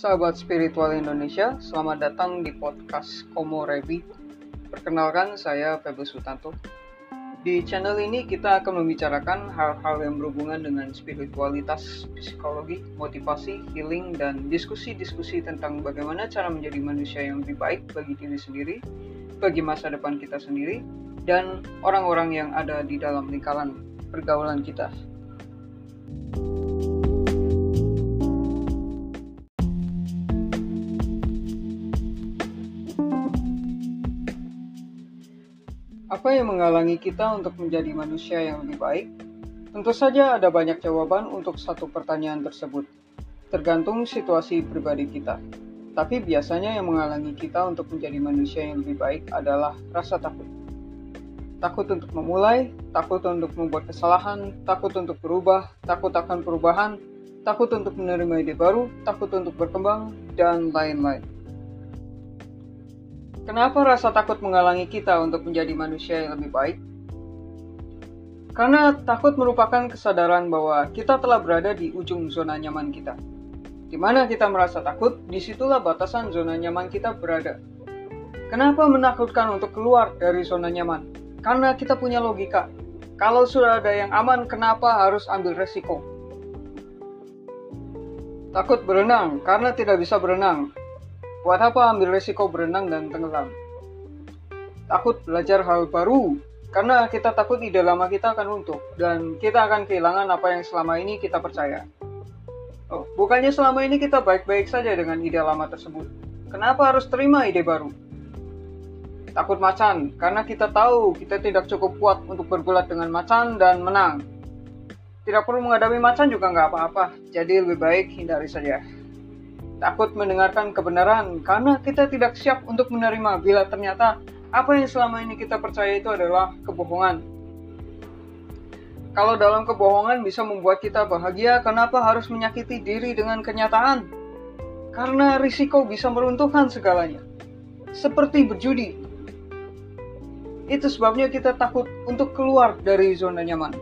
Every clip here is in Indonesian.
Sahabat spiritual Indonesia, selamat datang di podcast Komo Rebi. Perkenalkan, saya Febus Sutanto. Di channel ini kita akan membicarakan hal-hal yang berhubungan dengan spiritualitas, psikologi, motivasi, healing, dan diskusi-diskusi tentang bagaimana cara menjadi manusia yang lebih baik bagi diri sendiri, bagi masa depan kita sendiri, dan orang-orang yang ada di dalam lingkaran pergaulan kita. Apa yang menghalangi kita untuk menjadi manusia yang lebih baik? Tentu saja ada banyak jawaban untuk satu pertanyaan tersebut, tergantung situasi pribadi kita. Tapi biasanya yang menghalangi kita untuk menjadi manusia yang lebih baik adalah rasa takut. Takut untuk memulai, takut untuk membuat kesalahan, takut untuk berubah, takut akan perubahan, takut untuk menerima ide baru, takut untuk berkembang, dan lain-lain. Kenapa rasa takut menghalangi kita untuk menjadi manusia yang lebih baik? Karena takut merupakan kesadaran bahwa kita telah berada di ujung zona nyaman kita. Di mana kita merasa takut, disitulah batasan zona nyaman kita berada. Kenapa menakutkan untuk keluar dari zona nyaman? Karena kita punya logika. Kalau sudah ada yang aman, kenapa harus ambil resiko? Takut berenang karena tidak bisa berenang. Buat apa ambil resiko berenang dan tenggelam? Takut belajar hal baru, karena kita takut ide lama kita akan runtuh, dan kita akan kehilangan apa yang selama ini kita percaya. Bukannya selama ini kita baik-baik saja dengan ide lama tersebut. Kenapa harus terima ide baru? Takut macan, karena kita tahu kita tidak cukup kuat untuk bergulat dengan macan dan menang. Tidak perlu menghadapi macan juga nggak apa-apa, jadi lebih baik hindari saja. Takut mendengarkan kebenaran karena kita tidak siap untuk menerima bila ternyata apa yang selama ini kita percaya itu adalah kebohongan. Kalau dalam kebohongan bisa membuat kita bahagia, kenapa harus menyakiti diri dengan kenyataan? Karena risiko bisa meruntuhkan segalanya. Seperti berjudi. Itu sebabnya kita takut untuk keluar dari zona nyaman.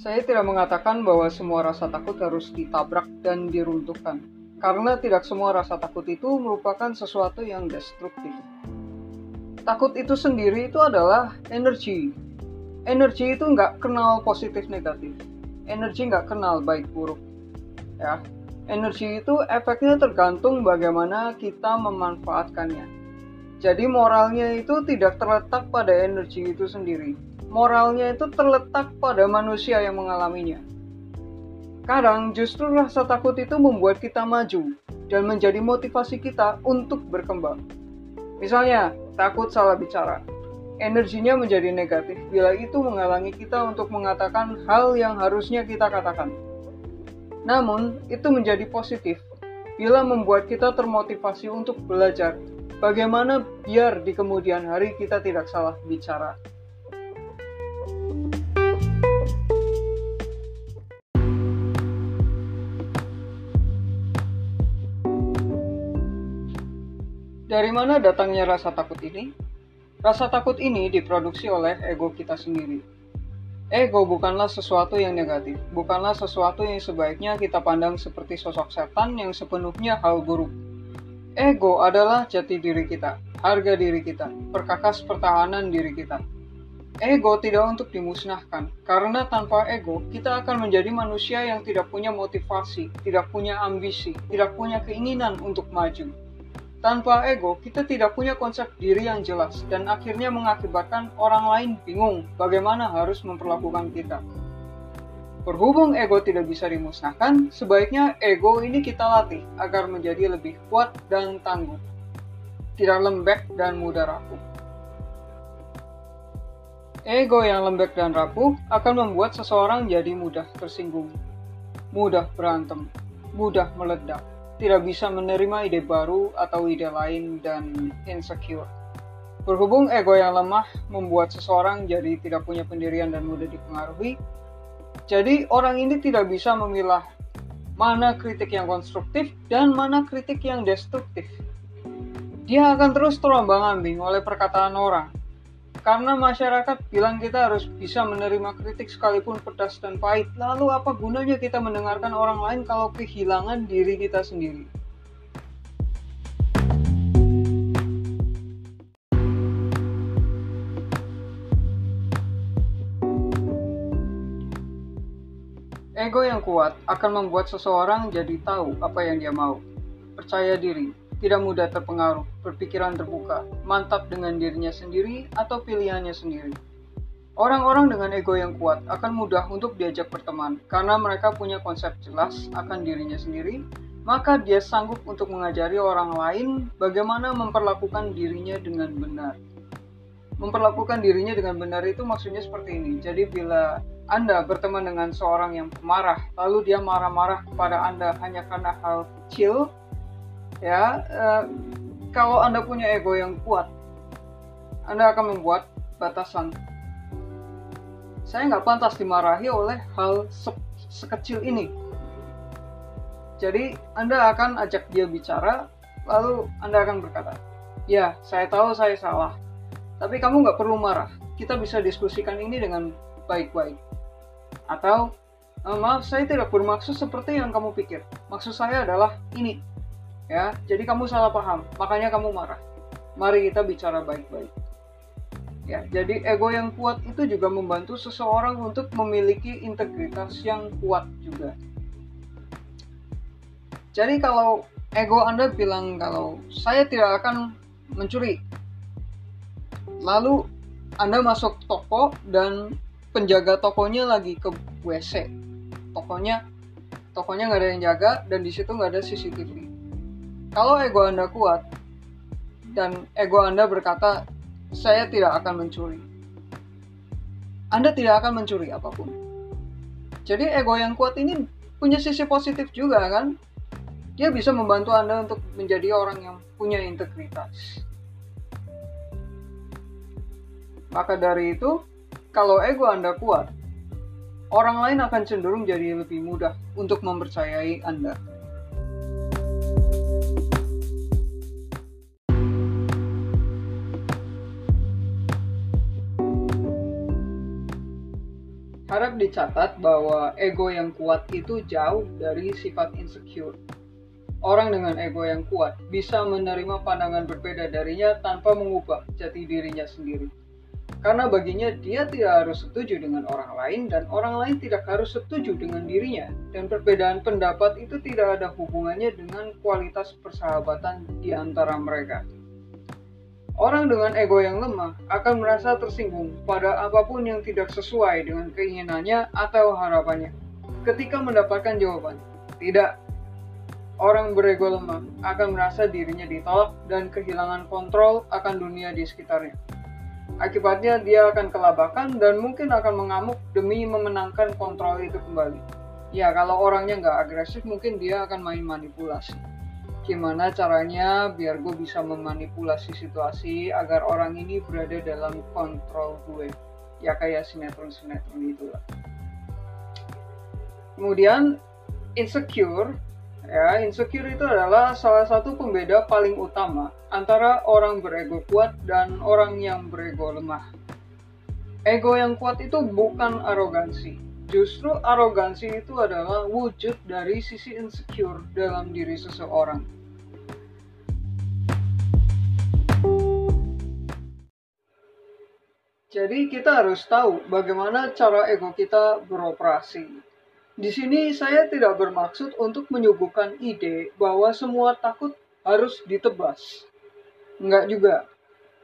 Saya tidak mengatakan bahwa semua rasa takut harus ditabrak dan diruntuhkan, karena tidak semua rasa takut itu merupakan sesuatu yang destruktif. Takut itu sendiri itu adalah energi. Energi itu nggak kenal positif negatif. Energi nggak kenal baik buruk. Ya, energi itu efeknya tergantung bagaimana kita memanfaatkannya. Jadi moralnya itu tidak terletak pada energi itu sendiri. Moralnya itu terletak pada manusia yang mengalaminya. Kadang justru rasa takut itu membuat kita maju dan menjadi motivasi kita untuk berkembang. Misalnya, takut salah bicara. Energinya menjadi negatif bila itu menghalangi kita untuk mengatakan hal yang harusnya kita katakan. Namun, itu menjadi positif bila membuat kita termotivasi untuk belajar bagaimana biar di kemudian hari kita tidak salah bicara. Dari mana datangnya rasa takut ini? Rasa takut ini diproduksi oleh ego kita sendiri. Ego bukanlah sesuatu yang negatif, bukanlah sesuatu yang sebaiknya kita pandang seperti sosok setan yang sepenuhnya hal buruk. Ego adalah jati diri kita, harga diri kita, perkakas pertahanan diri kita. Ego tidak untuk dimusnahkan, karena tanpa ego kita akan menjadi manusia yang tidak punya motivasi, tidak punya ambisi, tidak punya keinginan untuk maju. Tanpa ego, kita tidak punya konsep diri yang jelas dan akhirnya mengakibatkan orang lain bingung bagaimana harus memperlakukan kita. Berhubung ego tidak bisa dimusnahkan, sebaiknya ego ini kita latih agar menjadi lebih kuat dan tangguh, tidak lembek dan mudah rapuh. Ego yang lembek dan rapuh akan membuat seseorang jadi mudah tersinggung, mudah berantem, mudah meledak, tidak bisa menerima ide baru atau ide lain, dan insecure. Berhubung ego yang lemah membuat seseorang jadi tidak punya pendirian dan mudah dipengaruhi, jadi orang ini tidak bisa memilah mana kritik yang konstruktif dan mana kritik yang destruktif. Dia akan terus terombang-ambing oleh perkataan orang. Karena masyarakat bilang kita harus bisa menerima kritik sekalipun pedas dan pahit. Lalu apa gunanya kita mendengarkan orang lain kalau kehilangan diri kita sendiri? Ego yang kuat akan membuat seseorang jadi tahu apa yang dia mau. Percaya diri, tidak mudah terpengaruh, berpikiran terbuka, mantap dengan dirinya sendiri atau pilihannya sendiri. Orang-orang dengan ego yang kuat akan mudah untuk diajak berteman karena mereka punya konsep jelas akan dirinya sendiri, maka dia sanggup untuk mengajari orang lain bagaimana memperlakukan dirinya dengan benar. Memperlakukan dirinya dengan benar itu maksudnya seperti ini. Jadi bila Anda berteman dengan seorang yang pemarah, lalu dia marah-marah kepada Anda hanya karena hal kecil, ya, kalau Anda punya ego yang kuat, Anda akan membuat batasan. Saya nggak pantas dimarahi oleh hal sekecil ini. Jadi Anda akan ajak dia bicara, lalu Anda akan berkata, ya, saya tahu saya salah, tapi kamu nggak perlu marah. Kita bisa diskusikan ini dengan baik-baik. Atau, maaf, saya tidak bermaksud seperti yang kamu pikir. Maksud saya adalah ini. Ya, jadi kamu salah paham, makanya kamu marah. Mari kita bicara baik-baik. Ya, jadi ego yang kuat itu juga membantu seseorang untuk memiliki integritas yang kuat juga. Jadi kalau ego Anda bilang kalau saya tidak akan mencuri, lalu Anda masuk toko dan penjaga tokonya lagi ke WC. Tokonya nggak ada yang jaga dan di situ nggak ada CCTV. Kalau ego Anda kuat dan ego Anda berkata, saya tidak akan mencuri, Anda tidak akan mencuri apapun. Jadi ego yang kuat ini punya sisi positif juga kan? Dia bisa membantu Anda untuk menjadi orang yang punya integritas. Maka dari itu, kalau ego Anda kuat, orang lain akan cenderung jadi lebih mudah untuk mempercayai Anda. Harap dicatat bahwa ego yang kuat itu jauh dari sifat insecure. Orang dengan ego yang kuat bisa menerima pandangan berbeda darinya tanpa mengubah jati dirinya sendiri. Karena baginya dia tidak harus setuju dengan orang lain dan orang lain tidak harus setuju dengan dirinya. Dan perbedaan pendapat itu tidak ada hubungannya dengan kualitas persahabatan di antara mereka. Orang dengan ego yang lemah akan merasa tersinggung pada apapun yang tidak sesuai dengan keinginannya atau harapannya. Ketika mendapatkan jawaban, tidak. Orang berego lemah akan merasa dirinya ditolak dan kehilangan kontrol akan dunia di sekitarnya. Akibatnya dia akan kelabakan dan mungkin akan mengamuk demi memenangkan kontrol itu kembali. Ya, kalau orangnya nggak agresif mungkin dia akan main manipulasi. Gimana caranya biar gue bisa memanipulasi situasi agar orang ini berada dalam kontrol gue. Ya kayak sinetron-sinetron itulah. Kemudian insecure. Ya, insecure itu adalah salah satu pembeda paling utama antara orang berego kuat dan orang yang berego lemah. Ego yang kuat itu bukan arogansi. Justru arogansi itu adalah wujud dari sisi insecure dalam diri seseorang. Jadi kita harus tahu bagaimana cara ego kita beroperasi. Di sini saya tidak bermaksud untuk menyuguhkan ide bahwa semua takut harus ditebas. Enggak juga.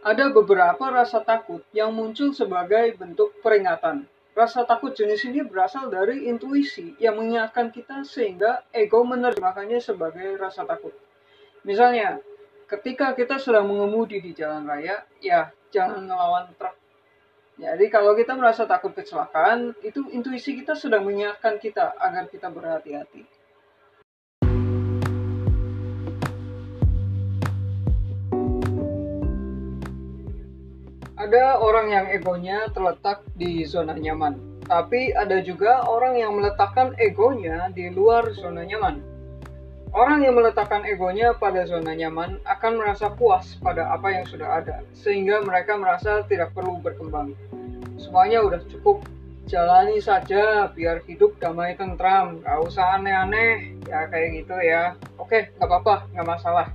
Ada beberapa rasa takut yang muncul sebagai bentuk peringatan. Rasa takut jenis ini berasal dari intuisi yang mengingatkan kita sehingga ego menerjemahkannya sebagai rasa takut. Misalnya, ketika kita sedang mengemudi di jalan raya, ya jangan ngelawan truk. Jadi kalau kita merasa takut kecelakaan, itu intuisi kita sedang mengingatkan kita agar kita berhati-hati. Ada orang yang egonya terletak di zona nyaman, tapi ada juga orang yang meletakkan egonya di luar zona nyaman. Orang yang meletakkan egonya pada zona nyaman akan merasa puas pada apa yang sudah ada, sehingga mereka merasa tidak perlu berkembang. Semuanya udah cukup, jalani saja biar hidup damai tentram, gak usah aneh-aneh, ya kayak gitu ya. Oke, gak apa-apa, gak masalah.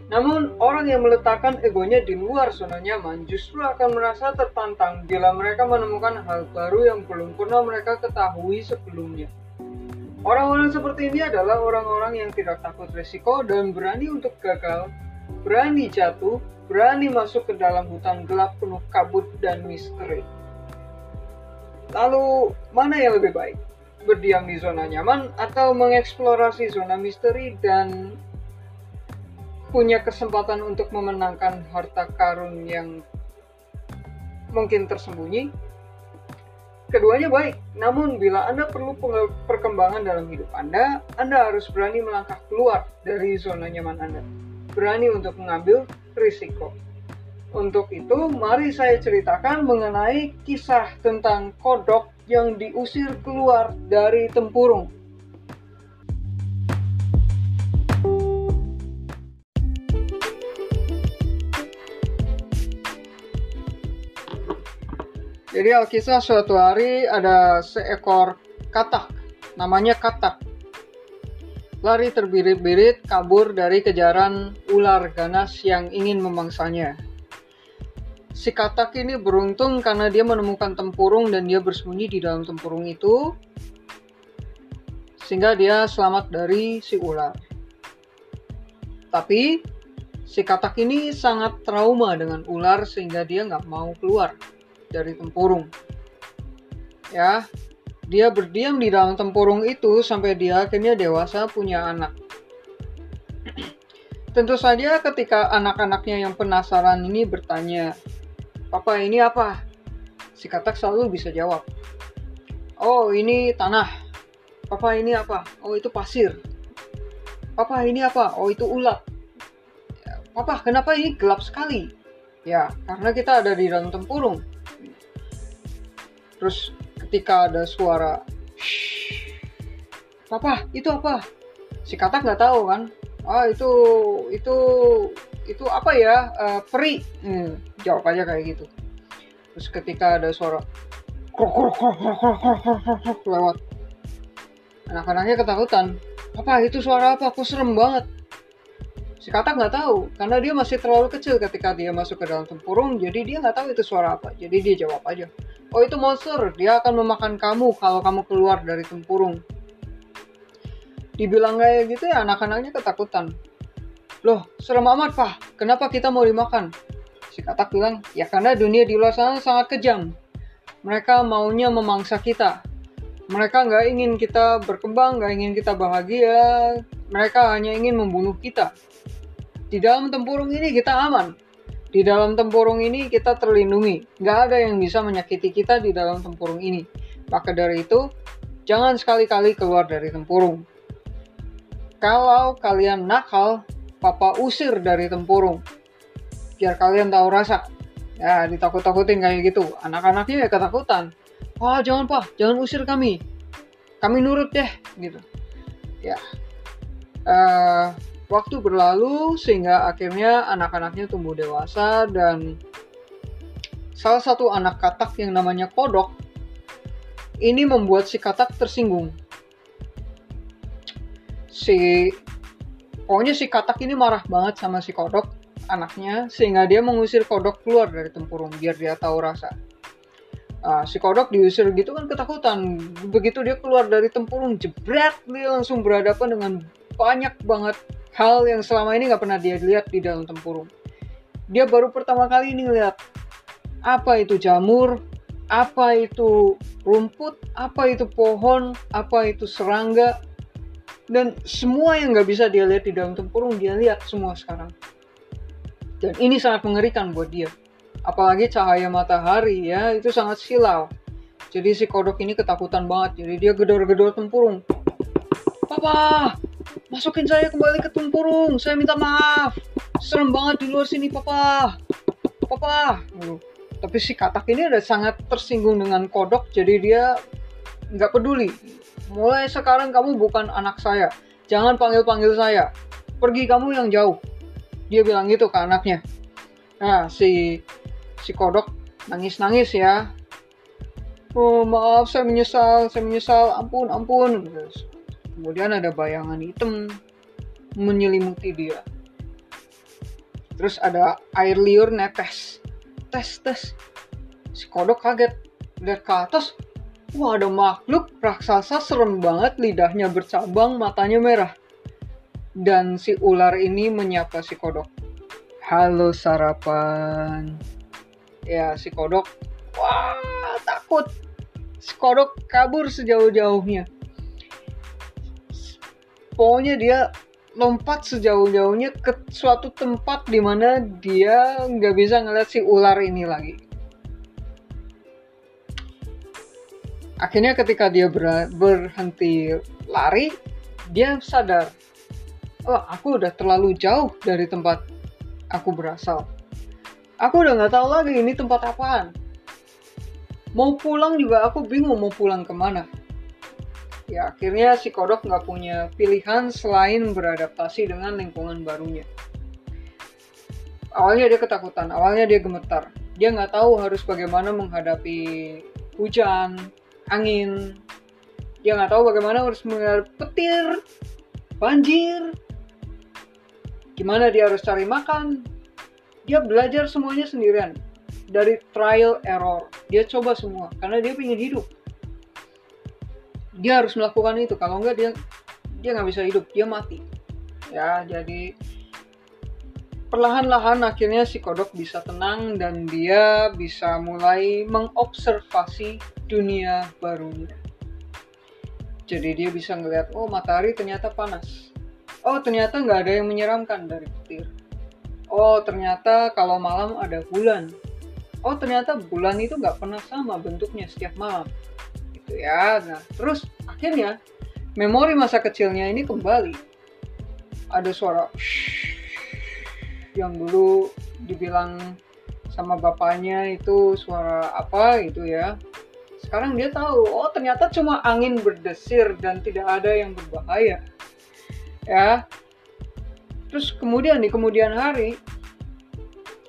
Namun, orang yang meletakkan egonya di luar zona nyaman justru akan merasa tertantang bila mereka menemukan hal baru yang belum pernah mereka ketahui sebelumnya. Orang-orang seperti ini adalah orang-orang yang tidak takut risiko dan berani untuk gagal, berani jatuh, berani masuk ke dalam hutan gelap penuh kabut dan misteri. Lalu, mana yang lebih baik? Berdiam di zona nyaman atau mengeksplorasi zona misteri dan punya kesempatan untuk memenangkan harta karun yang mungkin tersembunyi? Keduanya baik, namun bila Anda perlu perkembangan dalam hidup Anda harus berani melangkah keluar dari zona nyaman Anda. Berani untuk mengambil risiko. Untuk itu, mari saya ceritakan mengenai kisah tentang kodok yang diusir keluar dari tempurung. Jadi Alkisah suatu hari ada seekor katak, namanya katak. Lari terbirit-birit kabur dari kejaran ular ganas yang ingin memangsanya. Si katak ini beruntung karena dia menemukan tempurung dan dia bersembunyi di dalam tempurung itu, sehingga dia selamat dari si ular. Tapi si katak ini sangat trauma dengan ular sehingga dia nggak mau keluar dari tempurung. Ya, dia berdiam di dalam tempurung itu sampai dia akhirnya dewasa punya anak. Tentu saja ketika anak-anaknya yang penasaran ini bertanya, "Papa, ini apa?" Si katak selalu bisa jawab, "Oh, ini tanah." "Papa, ini apa?" "Oh, itu pasir." "Papa, ini apa?" "Oh, itu ulat." "Papa, kenapa ini gelap sekali?" "Ya, karena kita ada di dalam tempurung." Terus ketika ada suara, "Shh, Papa, itu apa?" Si katak nggak tahu kan. "Ah, itu apa ya? Peri." Jawab aja kayak gitu. Terus ketika ada suara krok lewat, anak-anaknya ketakutan. "Papa, itu suara apa? Kok serem banget?" Si katak nggak tahu karena dia masih terlalu kecil ketika dia masuk ke dalam tempurung, jadi dia nggak tahu itu suara apa. Jadi dia jawab aja, "Oh, itu monster, dia akan memakan kamu kalau kamu keluar dari tempurung." Dibilang kayak gitu ya anak-anaknya ketakutan. "Loh, serem amat, Pak. Kenapa kita mau dimakan?" Si katak bilang, "Ya karena dunia di luar sana sangat kejam. Mereka maunya memangsa kita. Mereka nggak ingin kita berkembang, nggak ingin kita bahagia. Mereka hanya ingin membunuh kita. Di dalam tempurung ini kita aman. Di dalam tempurung ini kita terlindungi. Nggak ada yang bisa menyakiti kita di dalam tempurung ini. Maka dari itu, jangan sekali-kali keluar dari tempurung. Kalau kalian nakal, Papa usir dari tempurung. Biar kalian tahu rasa." Ya, ditakut-takutin kayak gitu. Anak-anaknya ya ketakutan. "Wah, jangan, Pak. Jangan usir kami. Kami nurut deh." Gitu. Ya. Waktu berlalu sehingga akhirnya anak-anaknya tumbuh dewasa dan salah satu anak katak yang namanya kodok ini membuat si katak tersinggung. Pokoknya si katak ini marah banget sama si kodok, anaknya, sehingga dia mengusir kodok keluar dari tempurung biar dia tahu rasa. Si kodok diusir gitu kan ketakutan. Begitu dia keluar dari tempurung, jebret, dia langsung berhadapan dengan banyak banget hal yang selama ini gak pernah dia lihat di dalam tempurung. Dia baru pertama kali ini ngeliat apa itu jamur, apa itu rumput, apa itu pohon, apa itu serangga. Dan semua yang gak bisa dia lihat di dalam tempurung, dia lihat semua sekarang. Dan ini sangat mengerikan buat dia. Apalagi cahaya matahari ya, itu sangat silau. Jadi si kodok ini ketakutan banget. Jadi dia gedor-gedor tempurung. "Papa, masukin saya kembali ke tempurung. Saya minta maaf. Serem banget di luar sini, Papa. Papa." Tapi si katak ini udah sangat tersinggung dengan kodok. Jadi dia nggak peduli. "Mulai sekarang kamu bukan anak saya. Jangan panggil-panggil saya. Pergi kamu yang jauh. Dia bilang gitu ke anaknya. Nah, si kodok nangis-nangis ya. Oh maaf, saya menyesal, ampun. Kemudian ada bayangan hitam menyelimuti dia. Terus ada air liur netes. Tes. Si kodok kaget. Lihat ke atas. Wah, ada makhluk raksasa serem banget, lidahnya bercabang, matanya merah. Dan si ular ini menyapa si kodok. Halo sarapan. Ya, si kodok, wah, takut. Si kodok kabur sejauh-jauhnya. Pokoknya dia lompat sejauh-jauhnya ke suatu tempat di mana dia nggak bisa ngeliat si ular ini lagi. Akhirnya ketika dia berhenti lari, dia sadar, oh aku udah terlalu jauh dari tempat aku berasal. Aku udah nggak tahu lagi ini tempat apaan. Mau pulang juga aku bingung mau pulang kemana. Ya akhirnya si kodok nggak punya pilihan selain beradaptasi dengan lingkungan barunya. Awalnya dia ketakutan, awalnya dia gemetar. Dia nggak tahu harus bagaimana menghadapi hujan, angin. Dia nggak tahu bagaimana harus menghadapi petir, banjir. Gimana dia harus cari makan. Dia belajar semuanya sendirian. Dari trial error. Dia coba semua karena dia ingin hidup. Dia harus melakukan itu. Kalau enggak dia nggak bisa hidup. Dia mati. Ya, jadi perlahan-lahan akhirnya si kodok bisa tenang dan dia bisa mulai mengobservasi dunia barunya. Jadi dia bisa ngeliat, oh matahari ternyata panas. Oh ternyata nggak ada yang menyeramkan dari petir. Oh ternyata kalau malam ada bulan. Oh ternyata bulan itu nggak pernah sama bentuknya setiap malam. Gitu ya. Nah terus akhirnya memori masa kecilnya ini kembali. Ada suara yang dulu dibilang sama bapaknya itu suara apa gitu ya. Sekarang dia tahu, oh ternyata cuma angin berdesir dan tidak ada yang berbahaya. Ya. Terus kemudian di kemudian hari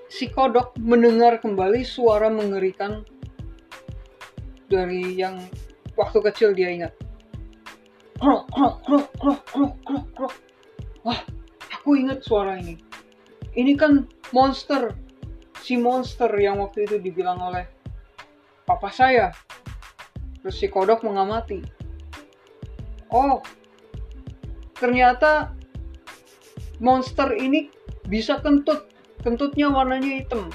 si kodok mendengar kembali suara mengerikan dari yang waktu kecil dia ingat. Krok, krok, krok, krok, krok, krok, krok. Wah, aku ingat suara ini. Ini kan monster. Si monster yang waktu itu dibilang oleh papa saya. Terus si kodok mengamati. Oh, ternyata monster ini bisa kentut. Kentutnya warnanya hitam.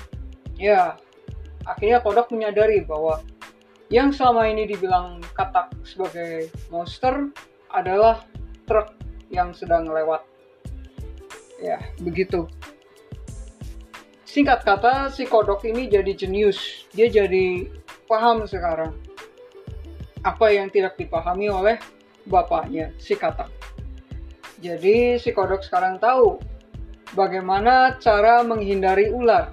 Ya, akhirnya kodok menyadari bahwa yang selama ini dibilang katak sebagai monster adalah truk yang sedang lewat. Ya, begitu. Singkat kata, si kodok ini jadi jenius. Dia jadi paham sekarang apa yang tidak dipahami oleh bapaknya, si katak. Jadi si kodok sekarang tahu bagaimana cara menghindari ular,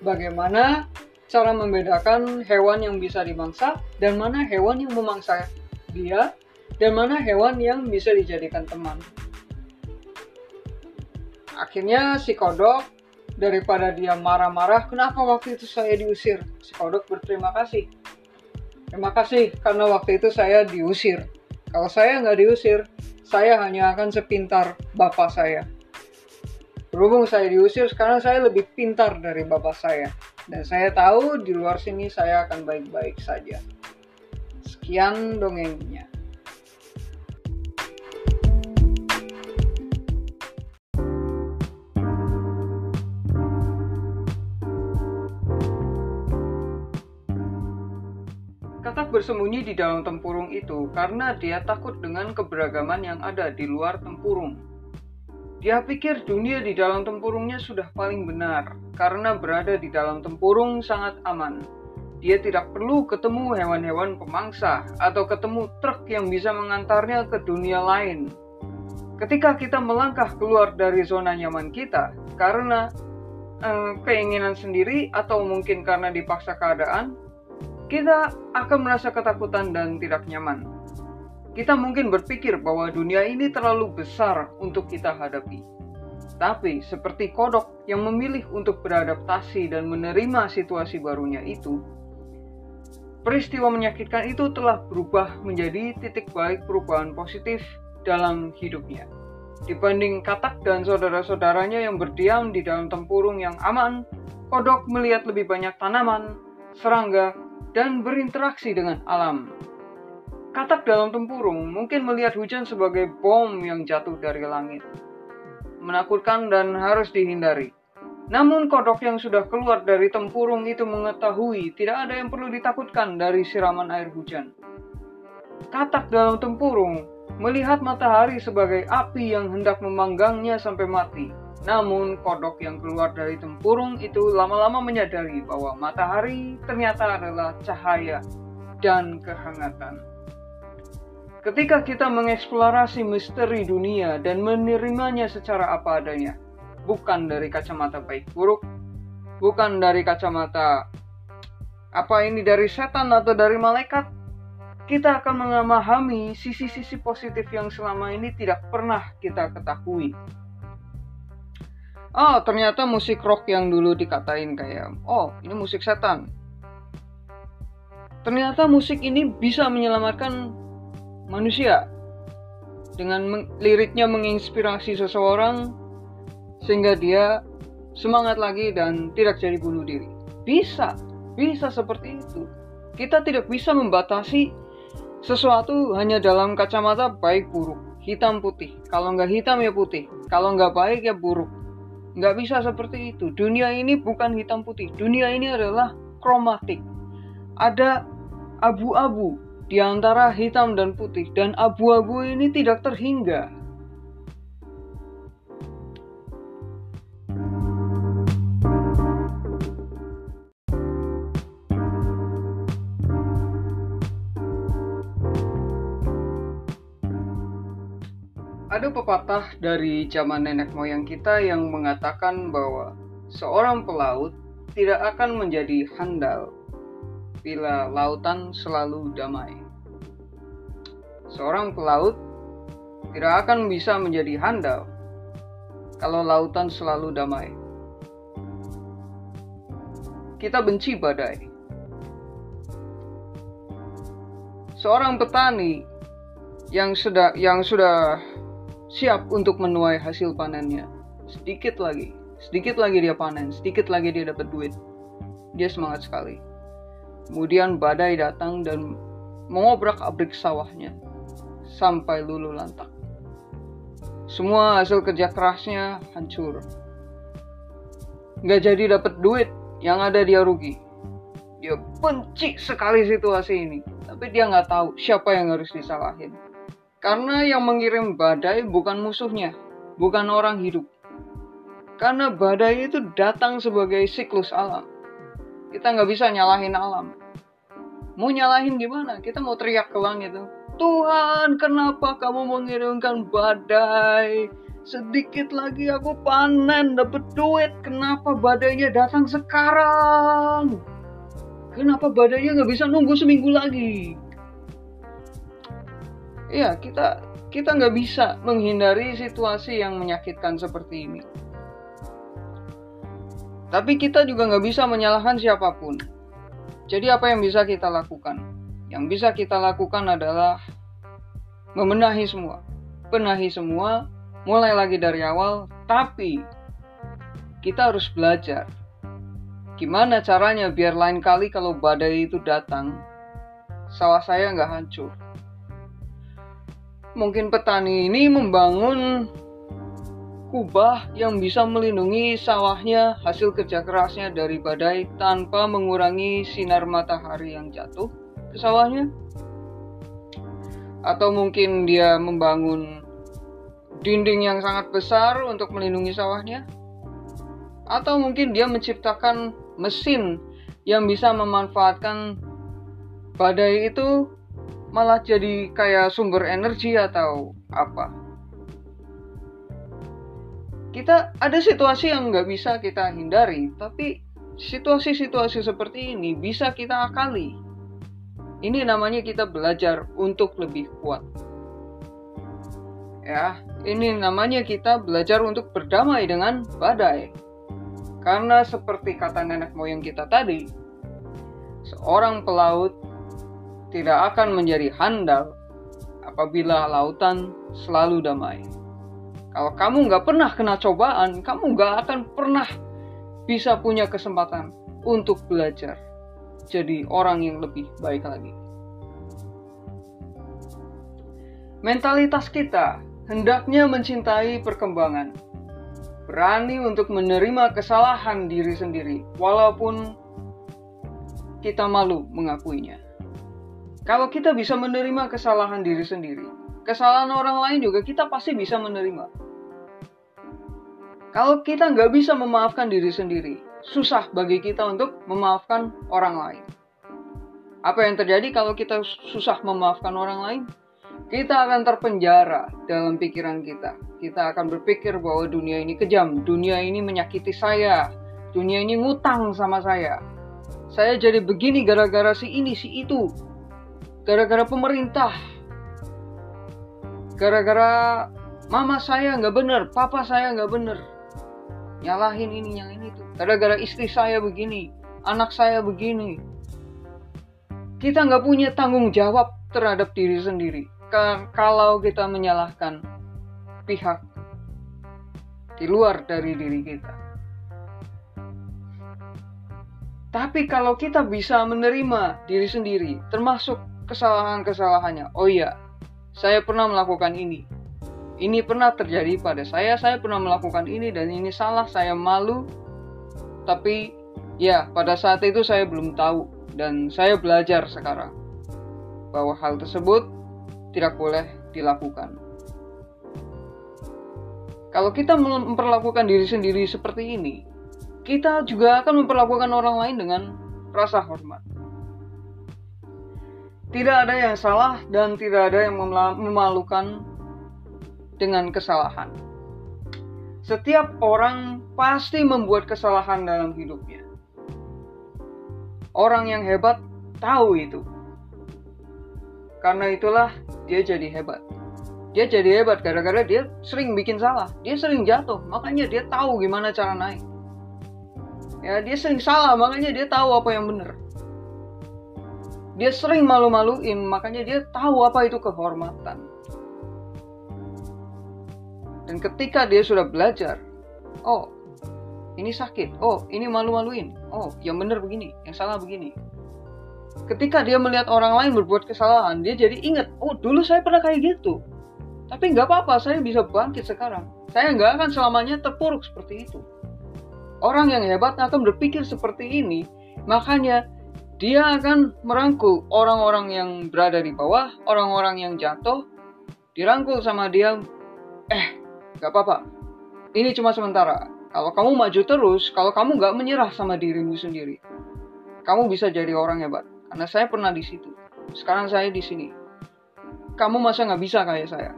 bagaimana cara membedakan hewan yang bisa dimangsa dan mana hewan yang memangsa dia, dan mana hewan yang bisa dijadikan teman. Akhirnya si kodok, daripada dia marah-marah, kenapa waktu itu saya diusir? Si kodok berterima kasih. Terima kasih karena waktu itu saya diusir. Kalau saya nggak diusir, saya hanya akan sepintar bapak saya. Berhubung saya diusir, sekarang saya lebih pintar dari bapak saya. Dan saya tahu di luar sini saya akan baik-baik saja. Sekian dongengnya. Katak bersembunyi di dalam tempurung itu karena dia takut dengan keberagaman yang ada di luar tempurung. Dia pikir dunia di dalam tempurungnya sudah paling benar, karena berada di dalam tempurung sangat aman. Dia tidak perlu ketemu hewan-hewan pemangsa atau ketemu truk yang bisa mengantarnya ke dunia lain. Ketika kita melangkah keluar dari zona nyaman kita, karena keinginan sendiri atau mungkin karena dipaksa keadaan, kita akan merasa ketakutan dan tidak nyaman. Kita mungkin berpikir bahwa dunia ini terlalu besar untuk kita hadapi. Tapi seperti kodok yang memilih untuk beradaptasi dan menerima situasi barunya itu, peristiwa menyakitkan itu telah berubah menjadi titik balik perubahan positif dalam hidupnya. Dibanding katak dan saudara-saudaranya yang berdiam di dalam tempurung yang aman, kodok melihat lebih banyak tanaman, serangga, dan berinteraksi dengan alam. Katak dalam tempurung mungkin melihat hujan sebagai bom yang jatuh dari langit, menakutkan dan harus dihindari. Namun kodok yang sudah keluar dari tempurung itu mengetahui tidak ada yang perlu ditakutkan dari siraman air hujan. Katak dalam tempurung melihat matahari sebagai api yang hendak memanggangnya sampai mati. Namun kodok yang keluar dari tempurung itu lama-lama menyadari bahwa matahari ternyata adalah cahaya dan kehangatan. Ketika kita mengeksplorasi misteri dunia dan menerimanya secara apa adanya, bukan dari kacamata baik buruk, bukan dari kacamata dari setan atau dari malaikat, kita akan memahami sisi-sisi positif yang selama ini tidak pernah kita ketahui. Ternyata musik rock yang dulu dikatain kayak, ini musik setan. Ternyata musik ini bisa menyelamatkan manusia dengan liriknya menginspirasi seseorang sehingga dia semangat lagi dan tidak jadi bunuh diri. Bisa seperti itu. Kita tidak bisa membatasi sesuatu hanya dalam kacamata baik buruk, hitam putih. Kalau nggak hitam ya putih, kalau nggak baik ya buruk. Nggak bisa seperti itu. Dunia ini bukan hitam putih. Dunia ini adalah kromatik. Ada abu-abu di antara hitam dan putih, dan abu-abu ini tidak terhingga. Ada pepatah dari zaman nenek moyang kita yang mengatakan bahwa seorang pelaut tidak akan menjadi handal bila lautan selalu damai. Seorang pelaut tidak akan bisa menjadi handal kalau lautan selalu damai. Kita benci badai. Seorang petani yang sudah siap untuk menuai hasil panennya, sedikit lagi dia panen, sedikit lagi dia dapat duit. Dia semangat sekali. Kemudian badai datang dan mengobrak-abrik sawahnya sampai luluh lantak. Semua hasil kerja kerasnya hancur. Nggak jadi dapat duit, yang ada dia rugi. Dia benci sekali situasi ini, tapi dia nggak tahu siapa yang harus disalahin. Karena yang mengirim badai bukan musuhnya, bukan orang hidup. Karena badai itu datang sebagai siklus alam. Kita nggak bisa nyalahin alam. Mau nyalahin gimana? Kita mau teriak ke langit itu, Tuhan, kenapa kamu mengirimkan badai? Sedikit lagi aku panen, dapat duit. Kenapa badainya datang sekarang? Kenapa badainya nggak bisa nunggu seminggu lagi? Ya, kita nggak bisa menghindari situasi yang menyakitkan seperti ini. Tapi kita juga nggak bisa menyalahkan siapapun. Jadi apa yang bisa kita lakukan? Yang bisa kita lakukan adalah membenahi semua. Benahi semua, mulai lagi dari awal. Tapi kita harus belajar. Gimana caranya biar lain kali kalau badai itu datang, sawah saya nggak hancur. Mungkin petani ini membangun kubah yang bisa melindungi sawahnya, hasil kerja kerasnya dari badai tanpa mengurangi sinar matahari yang jatuh ke sawahnya. Atau mungkin dia membangun dinding yang sangat besar untuk melindungi sawahnya. Atau mungkin dia menciptakan mesin yang bisa memanfaatkan badai itu malah jadi kayak sumber energi atau apa. Kita ada situasi yang nggak bisa kita hindari, tapi situasi-situasi seperti ini bisa kita akali. Ini namanya kita belajar untuk lebih kuat. Ya, ini namanya kita belajar untuk berdamai dengan badai. Karena seperti kata nenek moyang kita tadi, seorang pelaut tidak akan menjadi handal apabila lautan selalu damai. Kalau kamu nggak pernah kena cobaan, kamu nggak akan pernah bisa punya kesempatan untuk belajar jadi orang yang lebih baik lagi. Mentalitas kita hendaknya mencintai perkembangan, berani untuk menerima kesalahan diri sendiri, walaupun kita malu mengakuinya. Kalau kita bisa menerima kesalahan diri sendiri, kesalahan orang lain juga kita pasti bisa menerima. Kalau kita nggak bisa memaafkan diri sendiri, susah bagi kita untuk memaafkan orang lain. Apa yang terjadi kalau kita susah memaafkan orang lain? Kita akan terpenjara dalam pikiran kita. Kita akan berpikir bahwa dunia ini kejam, dunia ini menyakiti saya, dunia ini ngutang sama saya. Saya jadi begini gara-gara si ini, si itu. Gara-gara pemerintah. Gara-gara mama saya nggak bener, papa saya nggak bener. Nyalahin ini, nyalahin itu. Gara-gara istri saya begini, anak saya begini. Kita nggak punya tanggung jawab terhadap diri sendiri. Kalau kita menyalahkan pihak di luar dari diri kita. Tapi kalau kita bisa menerima diri sendiri, termasuk kesalahan-kesalahannya. Oh iya, saya pernah melakukan ini. Ini pernah terjadi pada saya pernah melakukan ini dan ini salah, saya malu. Tapi ya, pada saat itu saya belum tahu dan saya belajar sekarang bahwa hal tersebut tidak boleh dilakukan. Kalau kita memperlakukan diri sendiri seperti ini, kita juga akan memperlakukan orang lain dengan rasa hormat. Tidak ada yang salah dan tidak ada yang memalukan dengan kesalahan. Setiap orang pasti membuat kesalahan dalam hidupnya. Orang yang hebat tahu itu. Karena itulah dia jadi hebat. Dia jadi hebat gara-gara dia sering bikin salah. Dia sering jatuh, makanya dia tahu gimana cara naik. Ya, dia sering salah, makanya dia tahu apa yang benar. Dia sering malu-maluin, makanya dia tahu apa itu kehormatan. Dan ketika dia sudah belajar, oh, ini sakit, oh, ini malu-maluin, oh, yang benar begini, yang salah begini. Ketika dia melihat orang lain berbuat kesalahan, dia jadi ingat, oh, dulu saya pernah kayak gitu. Tapi nggak apa-apa, saya bisa bangkit sekarang. Saya nggak akan selamanya terpuruk seperti itu. Orang yang hebat akan berpikir seperti ini, makanya dia akan merangkul orang-orang yang berada di bawah, orang-orang yang jatuh, dirangkul sama dia. Nggak apa-apa, ini cuma sementara. Kalau kamu maju terus, kalau kamu nggak menyerah sama dirimu sendiri, kamu bisa jadi orang hebat. Karena saya pernah di situ. Sekarang saya di sini. Kamu masa nggak bisa kayak saya?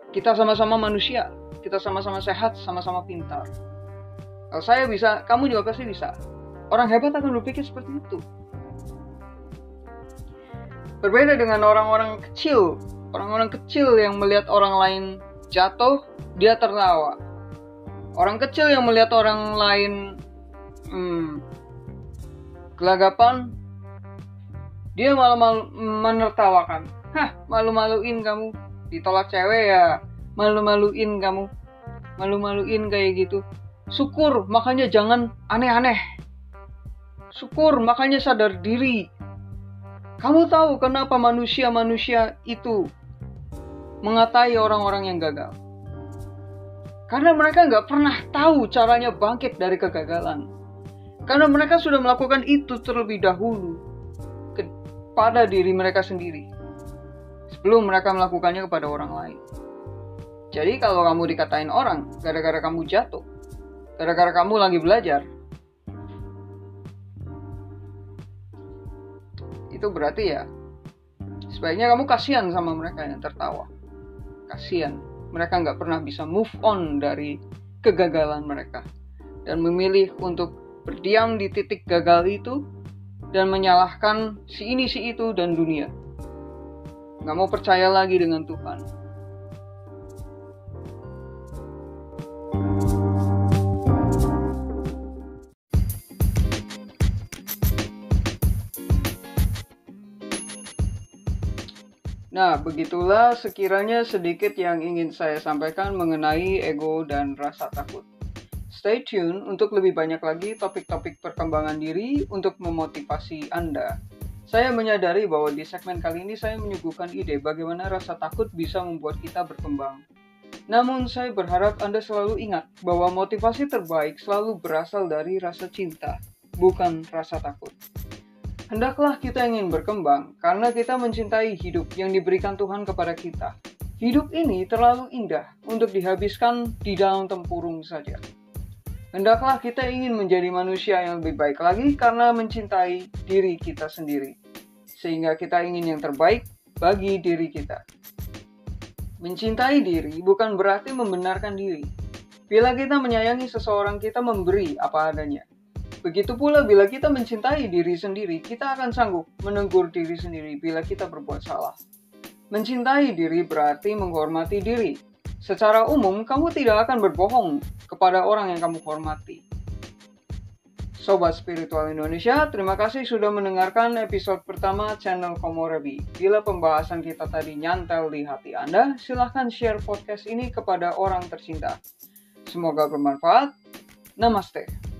Kita sama-sama manusia. Kita sama-sama sehat, sama-sama pintar. Kalau saya bisa, kamu juga pasti bisa. Orang hebat akan berpikir seperti itu. Berbeda dengan orang-orang kecil. Orang-orang kecil yang melihat orang lain jatuh, dia tertawa. Orang kecil yang melihat orang lain gelagapan, dia malah menertawakan. Malu-maluin kamu, ditolak cewek ya, malu-maluin kamu, malu-maluin kayak gitu. Syukur, makanya jangan aneh-aneh. Syukur, makanya sadar diri. Kamu tahu kenapa manusia-manusia itu mengatai orang-orang yang gagal? Karena mereka nggak pernah tahu caranya bangkit dari kegagalan. Karena mereka sudah melakukan itu terlebih dahulu kepada diri mereka sendiri sebelum mereka melakukannya kepada orang lain. Jadi kalau kamu dikatain orang gara-gara kamu jatuh, gara-gara kamu lagi belajar, itu berarti ya sebaiknya kamu kasihan sama mereka yang tertawa. Kasihan, mereka nggak pernah bisa move on dari kegagalan mereka dan memilih untuk berdiam di titik gagal itu dan menyalahkan si ini si itu dan dunia. Gak mau percaya lagi dengan Tuhan. Nah, begitulah sekiranya sedikit yang ingin saya sampaikan mengenai ego dan rasa takut. Stay tune untuk lebih banyak lagi topik-topik perkembangan diri untuk memotivasi Anda. Saya menyadari bahwa di segmen kali ini saya menyuguhkan ide bagaimana rasa takut bisa membuat kita berkembang. Namun saya berharap Anda selalu ingat bahwa motivasi terbaik selalu berasal dari rasa cinta, bukan rasa takut. Hendaklah kita ingin berkembang karena kita mencintai hidup yang diberikan Tuhan kepada kita. Hidup ini terlalu indah untuk dihabiskan di dalam tempurung saja. Hendaklah kita ingin menjadi manusia yang lebih baik lagi karena mencintai diri kita sendiri. Sehingga kita ingin yang terbaik bagi diri kita. Mencintai diri bukan berarti membenarkan diri. Bila kita menyayangi seseorang, kita memberi apa adanya. Begitu pula bila kita mencintai diri sendiri, kita akan sanggup menegur diri sendiri bila kita berbuat salah. Mencintai diri berarti menghormati diri. Secara umum, kamu tidak akan berbohong kepada orang yang kamu hormati. Sobat Spiritual Indonesia, terima kasih sudah mendengarkan episode pertama channel Komorebi. Bila pembahasan kita tadi nyantel di hati Anda, silahkan share podcast ini kepada orang tercinta. Semoga bermanfaat. Namaste.